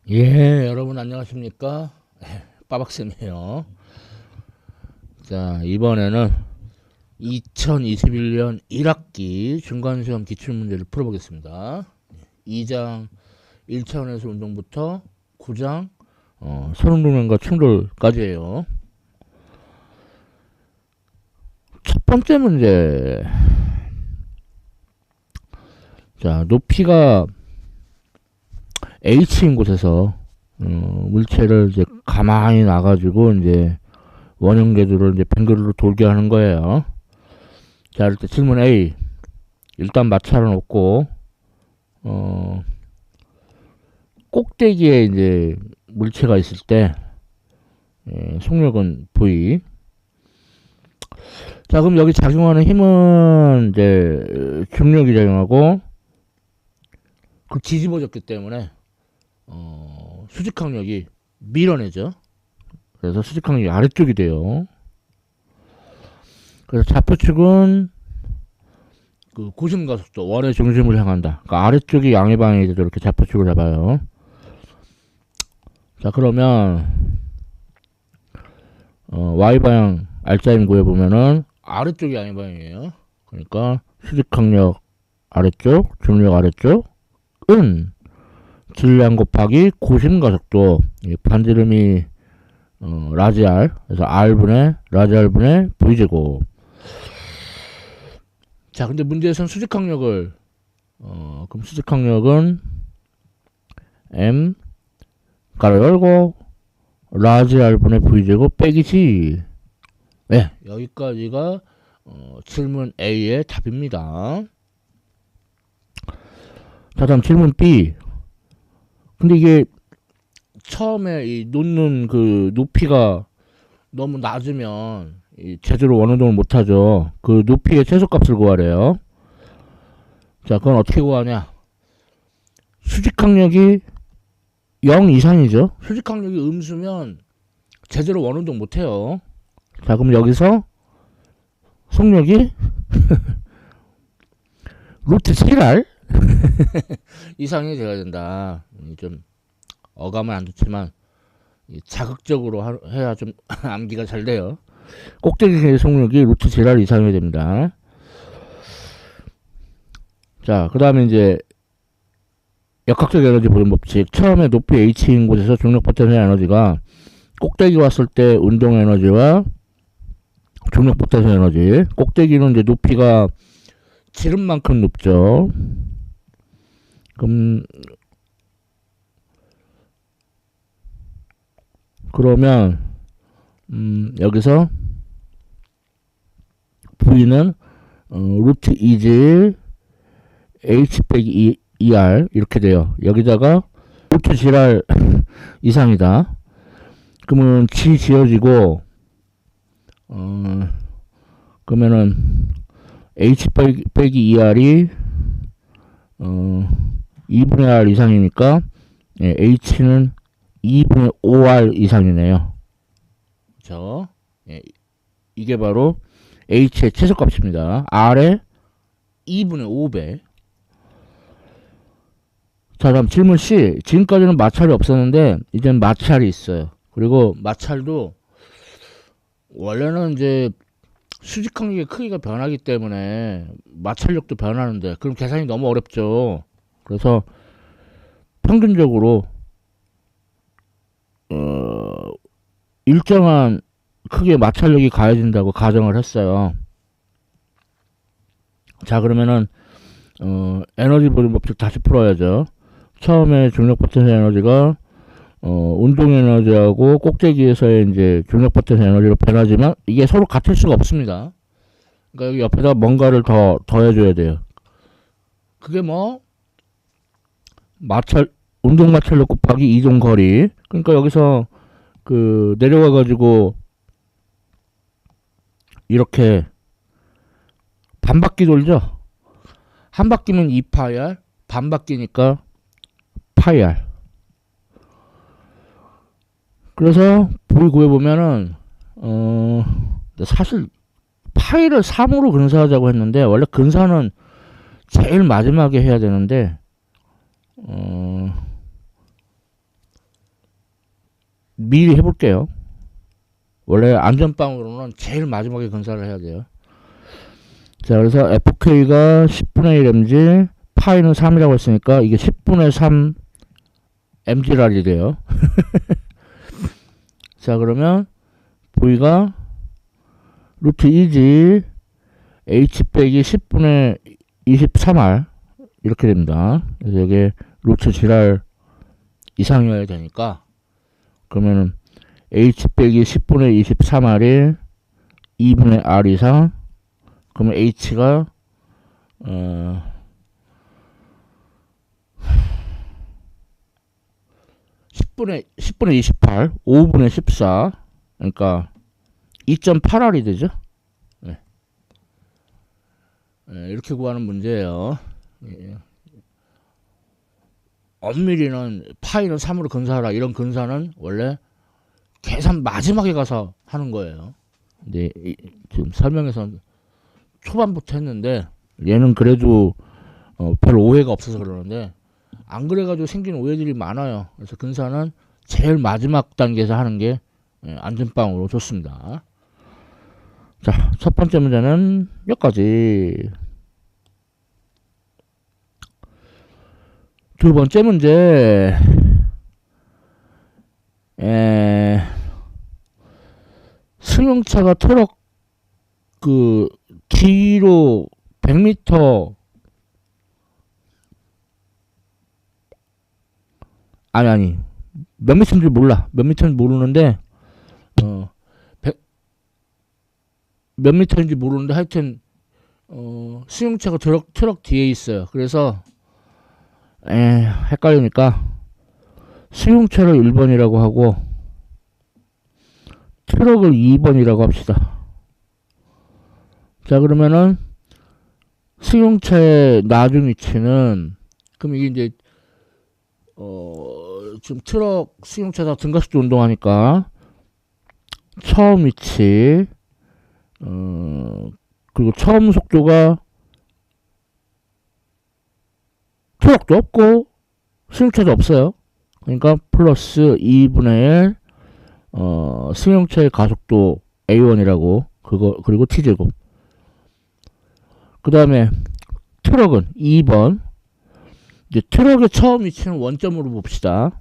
예, 여러분 안녕하십니까? 빠박쌤이에요. 자, 이번에는 2021년 1학기 중간시험 기출문제를 풀어보겠습니다. 2장 1차원에서 운동부터 9장 선운동면과 충돌까지예요. 첫 번째 문제. 자, 높이가 H인 곳에서 물체를 이제 가만히 놔가지고 이제 원형 궤도를 이제 뱅글로 돌게 하는 거예요. 자, 이럴 때 질문 A. 일단 마찰은 없고 꼭대기에 이제 물체가 있을 때 속력은 V. 자, 그럼 여기 작용하는 힘은 이제 중력이 작용하고 그 뒤집어졌기 때문에 수직항력이 밀어내죠. 그래서 수직항력이 아래쪽이 돼요. 그래서 좌표축은 그 고심가속도 원의 중심을 향한다. 그러니까 아래쪽이 양의 방향이 되도록 이렇게 좌표축을 잡아요. 자, 그러면 y방향 알짜임 구해보면은 아래쪽이 양의 방향이에요. 그러니까 수직항력 아래쪽, 중력 아래쪽은 질량 곱하기 고심가속도, 반지름이 라지 R, 그래서 R분의 라지 R분의 V제곱. 자, 근데 문제에서는 수직항력을 그럼 수직항력은 M 가로 열고 라지 R분의 V제곱 빼기 G. 네, 여기까지가 질문 A의 답입니다. 자, 다음 질문 B. 근데 이게 처음에 이 놓는 그 높이가 너무 낮으면 제대로 원운동을 못하죠. 그 높이의 최소값을 구하래요. 자, 그건 어떻게 구하냐? 수직항력이 0 이상이죠. 수직항력이 음수면 제대로 원운동 못해요. 자, 그럼 여기서 속력이 루트 7R 이상이 돼야 된다. 좀 어감은 안 좋지만 자극적으로 해야 좀 암기가 잘 돼요. 꼭대기의 속력이 루트 7R 이상이어야 됩니다. 자, 그 다음에 이제 역학적 에너지 보존 법칙. 처음에 높이 H인 곳에서 중력 포텐셜 에너지가 꼭대기 왔을 때 운동 에너지와 중력 포텐셜 에너지. 꼭대기는 이제 높이가 지름만큼 높죠. 그러면 여기서 V는 루트 2질 H 빼기 2R 이렇게 돼요. 여기다가 루트 7R 이상이다. 그러면 G 지어지고 그러면은 H 빼기 2R이 2분의 R 이상이니까 H는 2분의 5R 이상이네요. 그렇죠? 이게 바로 H의 최소값입니다. R의 2분의 5배. 자, 다음 질문 C. 지금까지는 마찰이 없었는데 이제는 마찰이 있어요. 그리고 마찰도 원래는 이제 수직항력의 크기가 변하기 때문에 마찰력도 변하는데 그럼 계산이 너무 어렵죠. 그래서 평균적으로 일정한 크기의 마찰력이 가해진다고 가정을 했어요. 자, 그러면은 에너지 보존 법칙 다시 풀어야죠. 처음에 중력 포텐셜 에너지가 운동 에너지하고 꼭대기에서의 이제 중력 포텐셜 에너지로 변하지만 이게 서로 같을 수가 없습니다. 그러니까 여기 옆에다 뭔가를 더해줘야 돼요. 그게 뭐 마찰 운동 마찰력 곱하기 이동 거리. 그러니까 여기서 그 내려가 가지고 이렇게 반 바퀴 돌죠. 한 바퀴면 2파이R, 반 바퀴니까 파이R. 그래서 V 구해보면은 사실 파이를 3으로 근사하자고 했는데 원래 근사는 제일 마지막에 해야 되는데 미리 해볼게요. 원래 안전빵으로는 제일 마지막에 근사를 해야 돼요. 자, 그래서 FK가 10분의 1 mg, 파이는 3이라고 했으니까 이게 10분의 3 mg랄이 돼요. 자, 그러면 V가 루트 2지 H 빼기 10분의 23R 이렇게 됩니다. 그래서 이게 루트 G랄 이상이어야 되니까, 그러면은 H 빼기 10분의 23R이 2분의 R 이상, 그러면 H가 10분의 28, 5분의 14, 그러니까 2.8R이 되죠. 네. 네, 이렇게 구하는 문제예요. 예. 엄밀히는 파이는 3으로 근사하라, 이런 근사는 원래 계산 마지막에 가서 하는 거예요. 근데 지금 설명에서 초반부터 했는데, 얘는 그래도 별 오해가 없어서 그러는데, 안 그래가지고 생기는 오해들이 많아요. 그래서 근사는 제일 마지막 단계에서 하는 게 안전빵으로 좋습니다. 자, 첫 번째 문제는 여기까지. 두 번째 문제. 승용차가 트럭 그 뒤로 100m, 아니 몇 미터인지 몰라. 몇 미터인지 모르는데 몇 미터인지 모르는데 하여튼 승용차가 트럭 뒤에 있어요. 그래서 헷갈리니까 승용차를 1번이라고 하고 트럭을 2번이라고 합시다. 자, 그러면은 승용차의 나중 위치는, 그럼 이게 이제 지금 트럭 승용차가 등가속도 운동하니까 처음 위치, 그리고 처음 속도가 트럭도 없고 승용차도 없어요. 그러니까 플러스 2분의 1 승용차의 가속도 A1이라고, 그거, 그리고 T제곱. 그 다음에 트럭은 2번. 이제 트럭의 처음 위치는 원점으로 봅시다.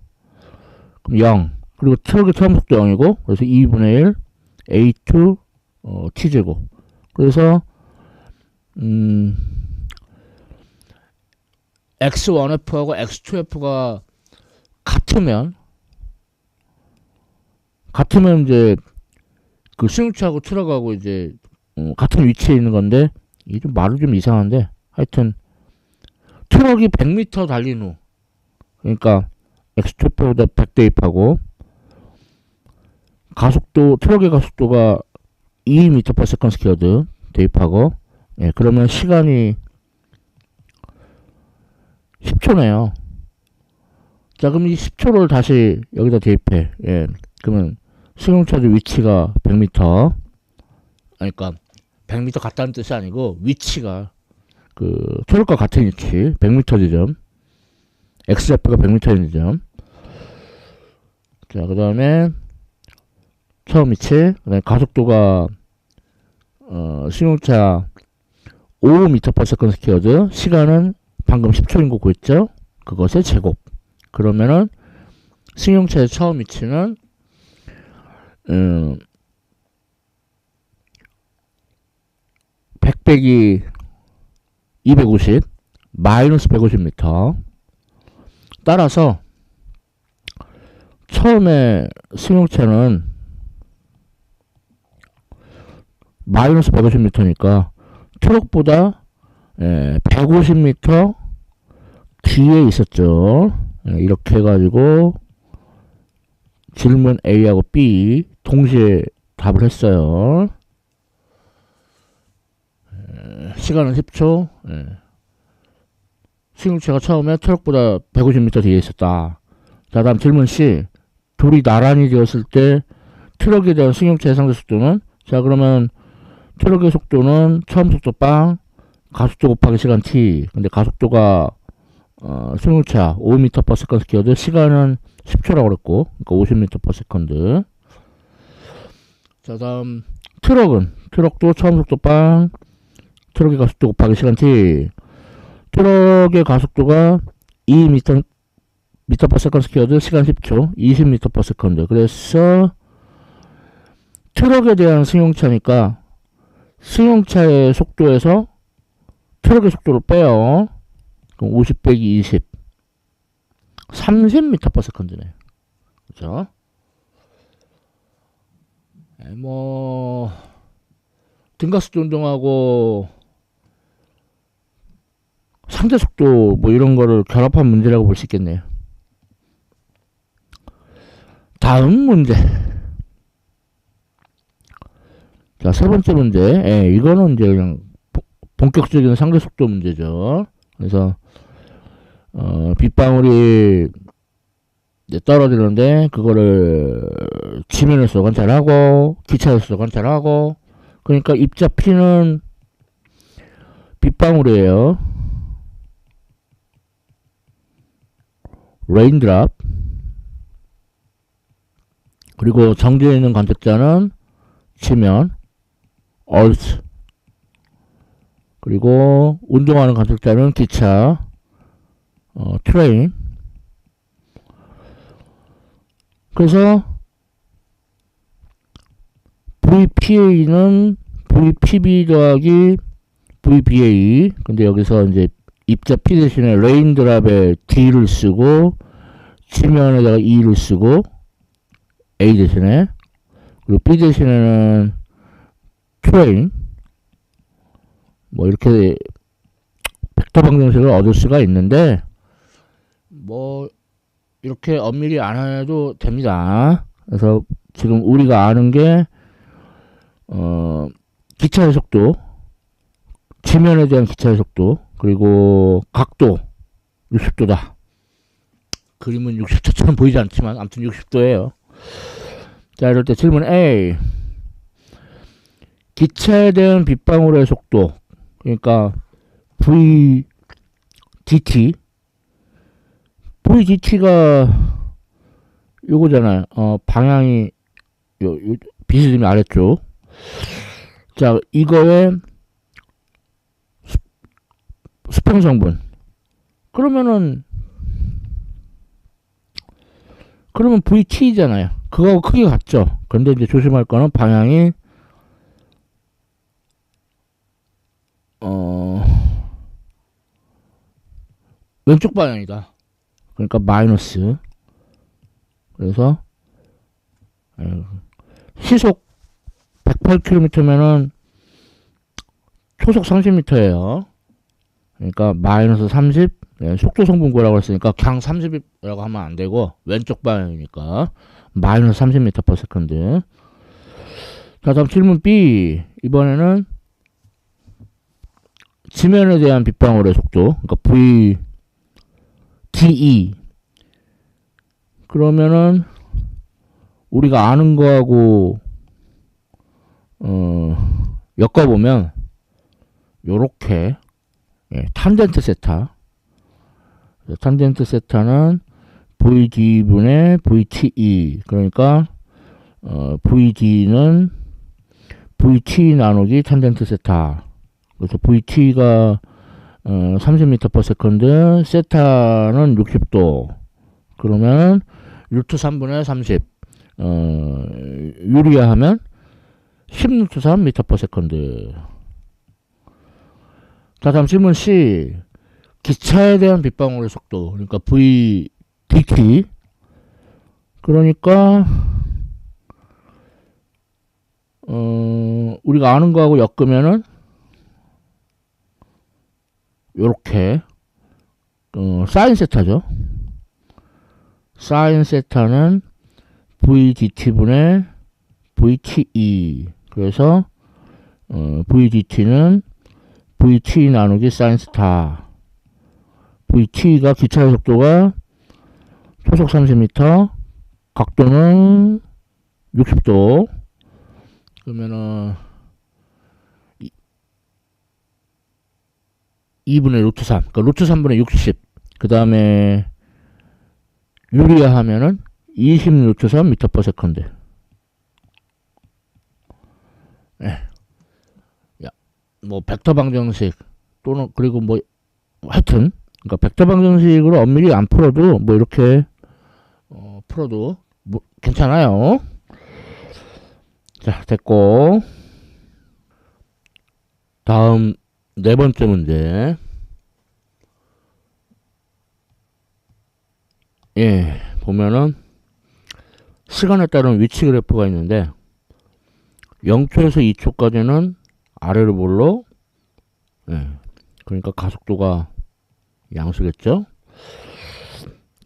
그럼 0. 그리고 트럭의 처음 속도 0이고, 그래서 2분의 1 A2 T제곱. 그래서 X1F하고 X2F가 같으면 이제 그 승용차하고 트럭하고 이제 같은 위치에 있는 건데, 이게 좀 말이 좀 이상한데, 하여튼 트럭이 100m 달린 후, 그러니까 X2F보다 100 대입하고, 가속도, 트럭의 가속도가 2m/s 스퀘어드 대입하고, 그러면 시간이 10초네요. 자, 그럼 이 10초를 다시 여기다 대입해. 그러면 승용차도 위치가 100m, 그러니까 100m 같다는 뜻이 아니고 위치가 그 트럭과 같은 위치 100m 지점, XF가 100m인 지점. 자, 그 다음에 처음 위치, 그 다음에 가속도가 승용차 5m/s 스퀘어드, 시간은 방금 10초인 거 구했죠? 그것의 제곱. 그러면은 승용차의 처음 위치는 100 빼기 250 마이너스 150m. 따라서 처음에 승용차는 마이너스 150m니까 트럭보다 150m 뒤에 있었죠. 이렇게 해가지고 질문 A하고 B 동시에 답을 했어요. 시간은 10초. 승용차가 처음에 트럭보다 150m 뒤에 있었다. 자, 다음 질문 C. 둘이 나란히 되었을 때 트럭에 대한 승용차의 상대 속도는? 자, 그러면 트럭의 속도는 처음 속도 빵, 가속도 곱하기 시간 t. 근데 가속도가 승용차 5m/s 스퀘어드, 시간은 10초라고 그랬고, 그러니까 50m/s. 자, 다음 트럭도 처음 속도 빵, 트럭의 가속도 곱하기 시간 t. 트럭의 가속도가 2m per squared 시간 10초, 20m/s. 그래서 트럭에 대한 승용차니까 승용차의 속도에서 트럭의 속도를 빼요. 그럼 50 빼기 20, 30m/s네. 그죠? 뭐 등가속도 운동하고 상대 속도 뭐 이런 거를 결합한 문제라고 볼 수 있겠네요. 다음 문제. 자, 세 번째 문제. 이거는 이제 그냥 본격적인 상대 속도 문제죠. 그래서 빗방울이 이제 떨어지는데 그거를 지면에서 관찰하고 기차에서 관찰하고, 그러니까 입자 P는 빗방울이에요. 레인드랍. 그리고 정지해 있는 관측자는 지면, earth. 그리고 운동하는 관측자는 기차, train. 그래서 VPA는 VPB 더하기 VBA. 근데 여기서 이제 입자 P 대신에 레인드랍에 D를 쓰고 지면에다가 E를 쓰고 A 대신에, 그리고 B 대신에는 트레인. 뭐 이렇게 벡터 방정식을 얻을 수가 있는데 뭐 이렇게 엄밀히 안 해도 됩니다. 그래서 지금 우리가 아는 게 기차의 속도, 지면에 대한 기차의 속도, 그리고 각도 60도다. 그림은 60도처럼 보이지 않지만 아무튼 60도예요. 자, 이럴 때 질문 A. 기차에 대한 빗방울의 속도, 그러니까 VDT. VDT가 요거잖아요. 방향이 비스듬히 아래쪽. 자, 이거의 수평 성분. 그러면 VT잖아요. 그거하고 크기가 같죠. 근데 이제 조심할 거는 방향이 왼쪽 방향이다. 그러니까 마이너스. 그래서 시속 108km면은 초속 30m예요. 그러니까 마이너스 30. 속도 성분 구하라고 했으니까 그냥 30이라고 하면 안 되고 왼쪽 방향이니까 마이너스 30m/s. 자, 다음 질문 B. 이번에는 지면에 대한 빗방울의 속도, 그러니까 VDE. 그러면은 우리가 아는 거하고 엮어보면 요렇게 탄젠트 세타. 탄젠트 세타는 VD분의 VTE. 그러니까 VD는 VT 나누기 탄젠트 세타. 그래서 VT가 30m/s, 세타는 60도. 그러면 루트 3분의 30. 유리화하면 10루트 3m/s. 자, 다음 질문 C. 기차에 대한 빗방울의 속도, 그러니까 VDT. 그러니까 우리가 아는 거하고 엮으면은 요렇게 사인 세타죠. 사인 세타는 VDT분의 VTE. 그래서 VDT는 VT 나누기 사인 세타. VT가 기차의 속도가 초속 30m, 각도는 60도. 그러면은 2분의 루트 3. 그러니까 루트 3분의 60. 그 다음에 유리화 하면은 26초선 미터 퍼 세컨드. 예. 야, 뭐 벡터 방정식 또는 그리고 뭐 하여튼 그러니까 벡터 방정식으로 엄밀히 안 풀어도 뭐 이렇게 풀어도 뭐 괜찮아요. 자, 됐고 다음 네 번째 문제. 예, 보면은 시간에 따른 위치 그래프가 있는데 0초에서 2초까지는 아래로 볼로, 예, 그러니까 가속도가 양수겠죠.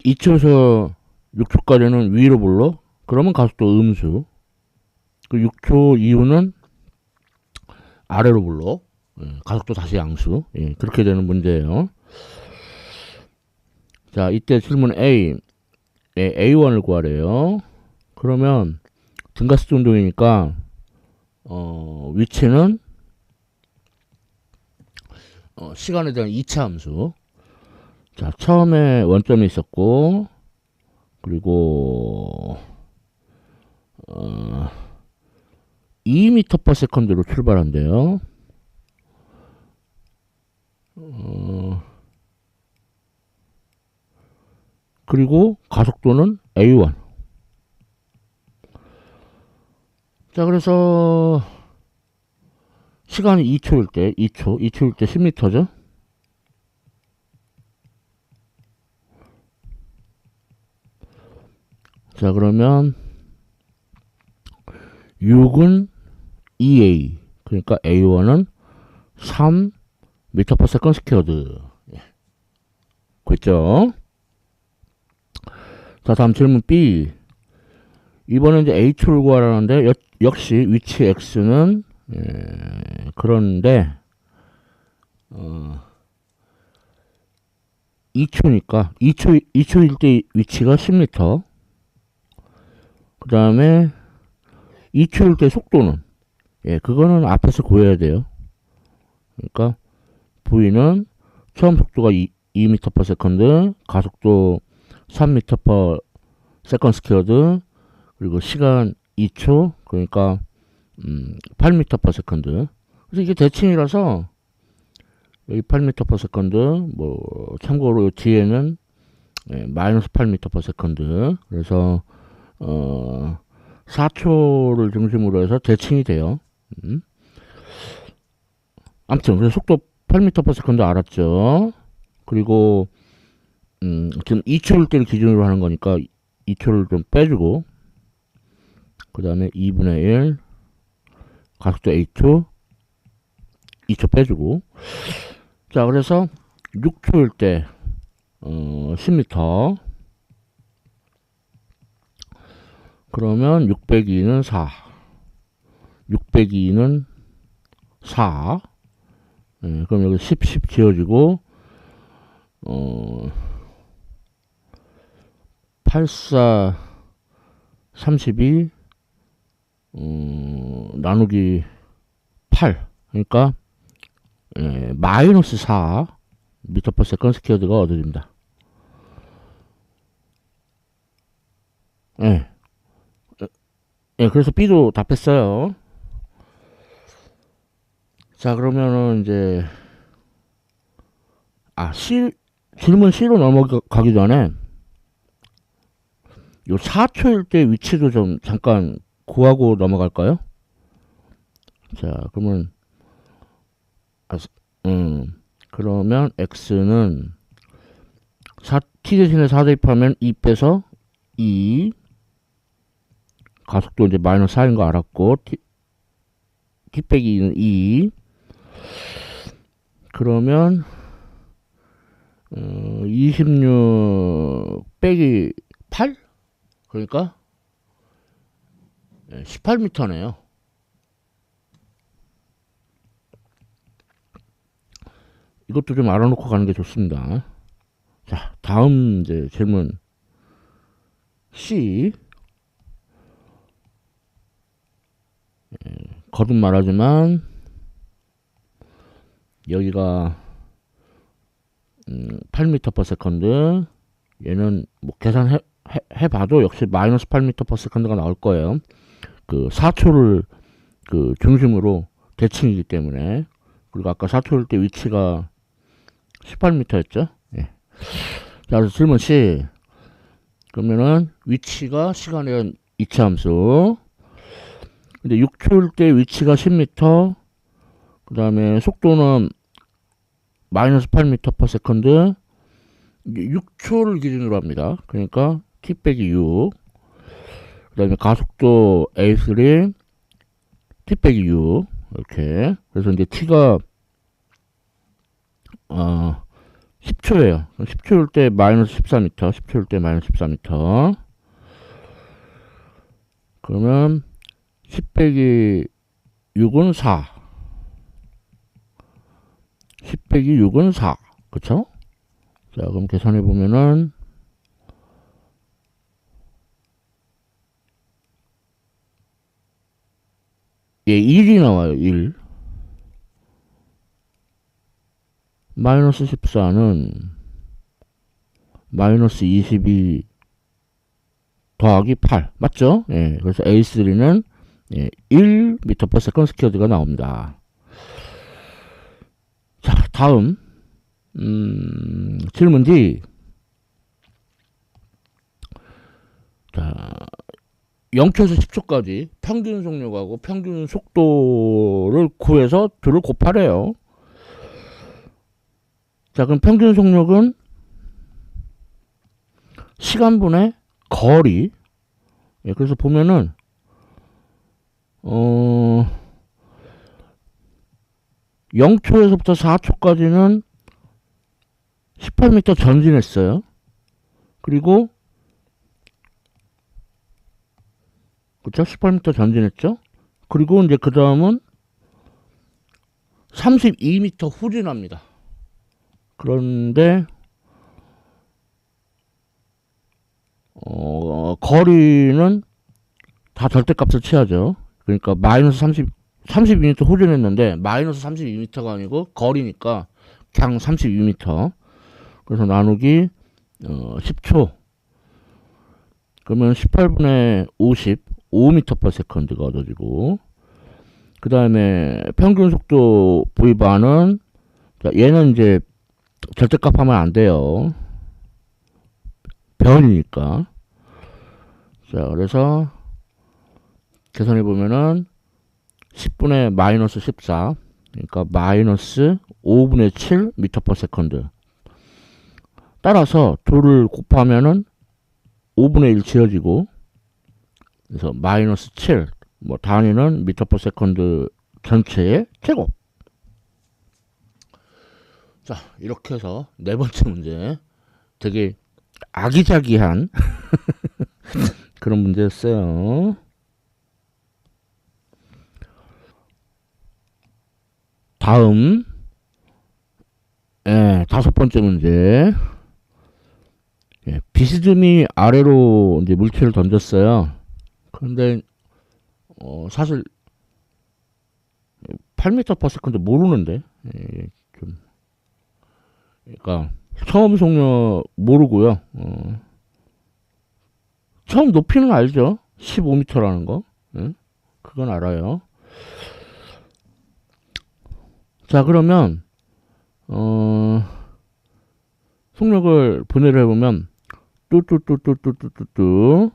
2초에서 6초까지는 위로 볼로, 그러면 가속도 음수. 그 6초 이후는 아래로 볼로, 예, 가속도 다시 양수. 예, 그렇게 되는 문제예요. 자, 이때 질문 A, A1을 구하래요. 그러면 등가스 운동이니까 위치는 시간에 대한 2차 함수. 자, 처음에 원점이 있었고, 그리고 2m/s로 출발한대요. 그리고 가속도는 A1. 자, 그래서 시간이 2초일 때 2초일 때 10m죠. 자, 그러면 6은 2A, 그러니까 A1은 3m/s 스퀘어드. 그랬죠? 자, 다음 질문 B. 이번엔 이제 H를 구하라는데 역시 위치 X는 그런데 2초니까 2초일 때 위치가 10m. 그 다음에 2초일 때 속도는, 예, 그거는 앞에서 구해야 돼요. 그러니까 V는 처음 속도가 2m/s, 가속도 3m/s 스퀘어드, 그리고 시간 2초, 그러니까 8m/s. 그래서 이게 대칭이라서 여기 8m/s, 뭐 참고로 뒤에는 마이너스 8m/s. 그래서 4초를 중심으로 해서 대칭이 돼요. 아무튼 그래서 속도 8m/s 알았죠. 그리고 지금 2초일 때를 기준으로 하는 거니까 2초를 좀 빼주고, 그 다음에 2분의 1 가속도 H2 2초 빼주고. 자, 그래서 6초일 때 10m. 그러면 602는 4. 602는 4. 예, 그럼 여기 10 지워지고 84 32 나누기 8. 그러니까 마이너스 4 미터/s 스퀘어드가 얻어집니다. 예. 예, 그래서 B도 답했어요. 자, 그러면은 이제 질문 C로 넘어가기 전에 요 4초일 때 위치도 좀 잠깐 구하고 넘어갈까요? 자, 그러면 그러면 X는 T 대신에 4 대입하면 2 빼서 2, 가속도 이제 마이너스 4인 거 알았고, T 빼기 2는 2. 그러면 26 빼기 8? 그러니까 18m네요. 이것도 좀 알아놓고 가는 게 좋습니다. 자, 다음 이제 질문 C. 거듭 말하지만 여기가 8m/s, 얘는 뭐 계산해 해봐도 역시 마이너스 8m/s가 나올 거예요. 그 4초를 그 중심으로 대칭이기 때문에. 그리고 아까 4초일 때 위치가 18m였죠. 예. 자, 그래서 질문 C. 그러면은 위치가 시간의 이차함수. 근데 6초일 때 위치가 10m. 그 다음에 속도는 마이너스 8m/s. 6초를 기준으로 합니다. 그러니까 t 빼기 6. 그 다음에 가속도 a3 t 빼기 6. 이렇게. 그래서 이제 t가 10초예요. 10초일 때 마이너스 14m. 10초일 때 마이너스 14m. 그러면 10 빼기 6은 4. 10 빼기 6은 4. 그쵸? 자, 그럼 계산해 보면은 예, 1이 나와요. 1. 마이너스 14는 마이너스 22 더하기 8. 맞죠? 예, 그래서 A3는 예, 1m/s 스퀘어드가 나옵니다. 자, 다음 질문 D. 자, 0초에서 10초까지 평균 속력하고 평균 속도를 구해서 둘을 곱하래요. 자, 그럼 평균 속력은 시간분의 거리. 예, 그래서 보면은 0초에서부터 4초까지는 18m 전진했어요. 그리고 그쵸? 18m 전진했죠? 그리고 이제 그 다음은 32m 후진합니다. 그런데 거리는 다 절대값을 취하죠. 그러니까 마이너스 32m 후진했는데 마이너스 32m가 아니고 거리니까 그냥 32m. 그래서 나누기 10초. 그러면 18분의 50, 5m/s가 얻어지고, 그 다음에 평균 속도 V바는, 얘는 이제 절대값 하면 안 돼요. 변이니까. 자, 그래서 계산해 보면은 10분의 마이너스 14, 그러니까 마이너스 5분의 7 m/s. 따라서 둘을 곱하면은 5분의 1 지어지고, 그래서 마이너스 7, 뭐 단위는 m/s 전체의 제곱. 자, 이렇게 해서 네 번째 문제. 되게 아기자기한 그런 문제였어요. 다음, 다섯 번째 문제. 예, 비스듬히 아래로 이제 물체를 던졌어요. 근데 사실 8m/s 모르는데, 좀, 그러니까 처음 속력 모르고요. 처음 높이는 알죠? 15m라는 거. 예? 그건 알아요. 자, 그러면 속력을 분해를 해보면 뚜뚜뚜뚜뚜뚜뚜.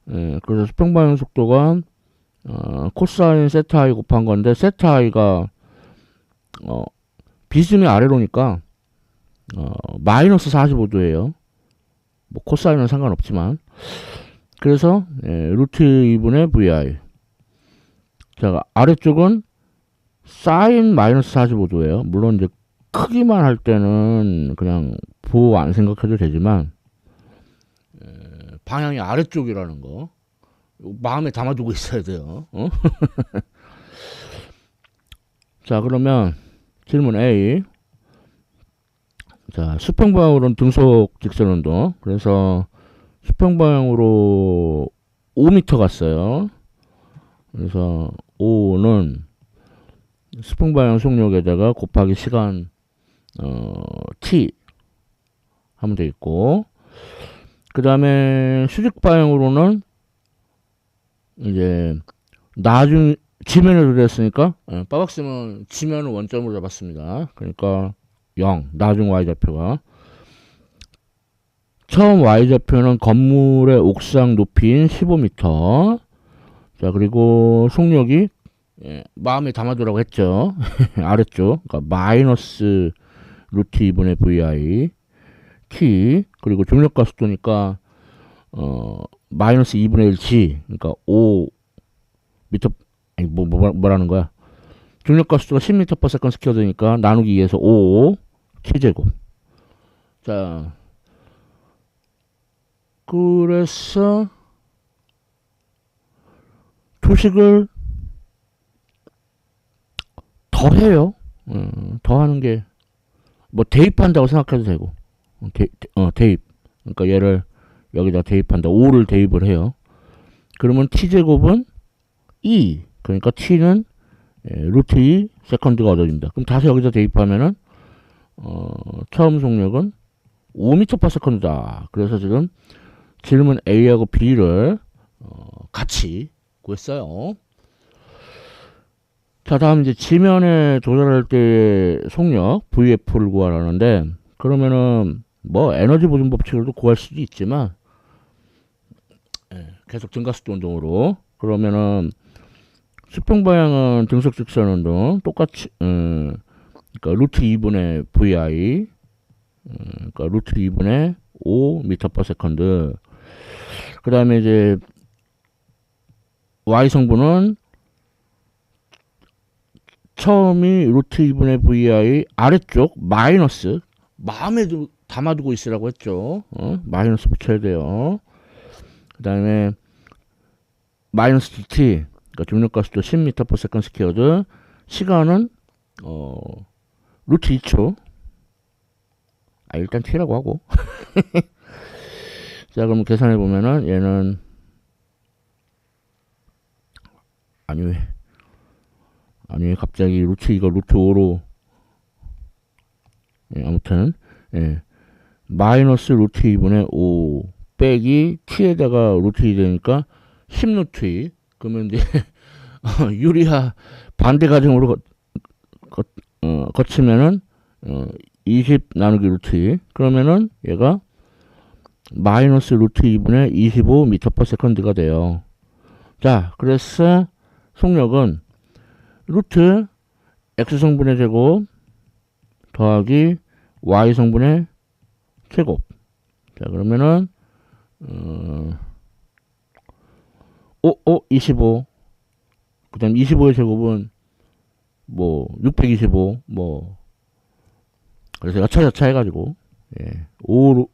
예, 그래서 수평방향 속도가 코사인 세타 i 곱한 건데, 세타 i가 비스듬히 아래로니까 마이너스 45도예요. 뭐 코사인은 상관없지만. 그래서 루트 2분의 vi. 자, 아래쪽은 사인 마이너스 45도예요. 물론 이제 크기만 할 때는 그냥 부호 안 생각해도 되지만, 방향이 아래쪽이라는 거 마음에 담아두고 있어야 돼요. 자, 그러면 질문 A. 자, 수평방향으로는 등속 직선 운동. 그래서 수평방향으로 5m 갔어요. 그래서 5는 수평방향 속력에다가 곱하기 시간 t 하면 되겠고, 그 다음에 수직 방향으로는 이제 나중 지면을 그렸으니까 빠박스는 지면을 원점으로 잡았습니다. 그러니까 0 나중 y좌표가 처음 y좌표는 건물의 옥상 높이인 15m. 자 그리고 속력이 마음에 담아두라고 했죠. 아래쪽 그러니까 마이너스 루트 2분의 vi t 그리고 중력가 속도니까 마이너스 2분의 1g 그러니까 5 미터 아니 뭐라는 거야. 중력가 속도가 10m/s 스퀘어되니까 나누기 2에서 5 t제곱. 자 그래서 도식을 더해요. 더하는 게 뭐 대입한다고 생각해도 되고 대입 그러니까 얘를 여기다 대입한다 5를 대입을 해요. 그러면 t제곱은 2 그러니까 t는 루트 2 세컨드가 얻어진다. 그럼 다시 여기다 대입하면은 처음 속력은 5m/s다. 그래서 지금 질문 A하고 B를 같이 구했어요. 자 다음 이제 지면에 도달할 때 속력 VF를 구하라는데 그러면은 뭐 에너지 보존 법칙으로도 구할 수도 있지만 계속 증가속도 운동으로 그러면은 수평 방향은 등속 직선 운동 똑같이 그러니까 루트 2분의 vi 그러니까 루트 2분의 5m/s 그 다음에 이제 y 성분은 처음이 루트 2분의 vi 아래쪽 마이너스 마음에 담아두고 있으라고 했죠. 마이너스 붙여야 돼요. 그 다음에 마이너스 dt 그러니까 중력가 속도 10m/s 스퀘어드 시간은 루트 2초 일단 t라고 하고 자 그럼 계산해 보면은 얘는 아니 왜 갑자기 루트 2가 루트 5로 아무튼 마이너스 루트 2분의 5 빼기 t에다가 루트 2 되니까 10 루트 2 그러면 이제 유리하 반대 가정으로 거치면은 20 나누기 루트 2 그러면은 얘가 마이너스 루트 2분의 25m/s가 돼요. 자 그래서 속력은 루트 x성분의 제곱 더하기 y성분의 제곱. 자 그러면은 25 그 다음 25의 제곱은 뭐 625 뭐 그래서 여차저차 해가지고 5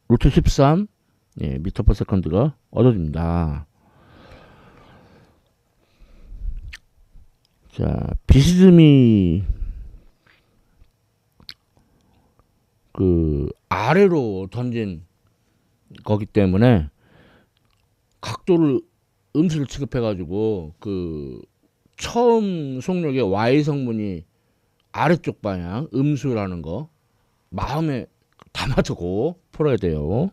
루트 13 미터/s가 얻어집니다. 자 비스듬히 그 아래로 던진 거기 때문에 각도를 음수를 취급해가지고 그 처음 속력의 y 성분이 아래쪽 방향 음수라는 거 마음에 담아두고 풀어야 돼요.